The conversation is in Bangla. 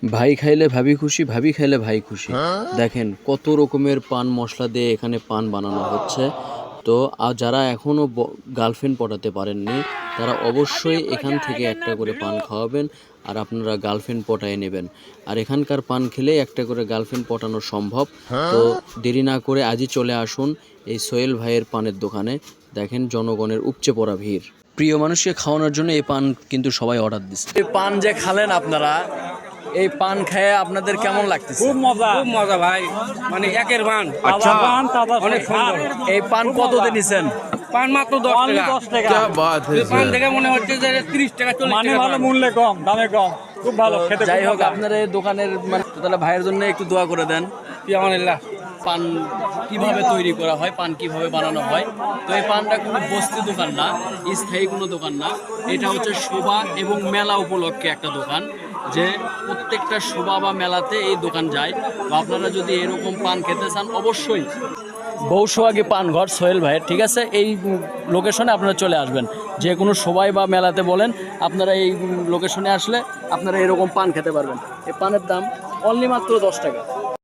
ভাই খাইলে ভাবি খুশি, ভাবি খাইলে ভাই খুশি। দেখেন কত রকমের পান মশলা দিয়ে এখানে পান বানানো হচ্ছে। তো যারা এখনও গার্লফ্রেন্ড পটাতে পারেননি তারা অবশ্যই এখান থেকে একটা করে পান খাওয়াবেন আর আপনারা গার্লফ্রেন্ড পটায় নেবেন। আর এখানকার পান খেলেই একটা করে গার্লফ্রেন্ড পটানো সম্ভব। তো দেরি না করে আজই চলে আসুন এই সোহেল ভাইয়ের পানের দোকানে। দেখেন জনগণের উপচে পড়া ভিড়। প্রিয় মানুষকে খাওয়ানোর জন্য এই পান কিন্তু সবাই অর্ডার দিচ্ছে। এই পান যে খালেন আপনারা, এই পান খেয়ে আপনাদের কেমন লাগতেছে? খুব মজা ভাই, মানে একের পান। আচ্ছা, অনেক সুন্দর। এই পান কত দিয়ে নিছেন? পান মাত্র 10 টাকা। क्या बात है পান सर। দেখে মনে হচ্ছে যে 30 টাকা 40 মানে টাকা ভালো, পান। মূল্যে কম, দামে কম, খুব ভালো খেতে। যাই হোক, আপনার এই দোকানের মানে তাহলে ভাইয়ের জন্য একটু দোয়া করে দেন। ফিয়ামানিল্লাহ। পান কিভাবে তৈরি করা হয়, পান কিভাবে বানানো হয়। তো এই পানটা কোনো বস্তি দোকান না, স্থায়ী কোনো দোকান না। এটা হচ্ছে শোভা এবং মেলা উপলক্ষে একটা দোকান, যে প্রত্যেকটা শোভা বা মেলাতে এই দোকান যায়। তো আপনারা যদি এরকম পান খেতে চান অবশ্যই বৌসোহাগী পানঘর সোহেল ভাইয়ের, ঠিক আছে? এই লোকেশনে আপনারা চলে আসবেন। যে কোনো সবাই বা মেলাতে বলেন, আপনারা এই লোকেশনে আসলে আপনারা এরকম পান খেতে পারবেন। এই পানের দাম অনলি মাত্র 10 টাকা।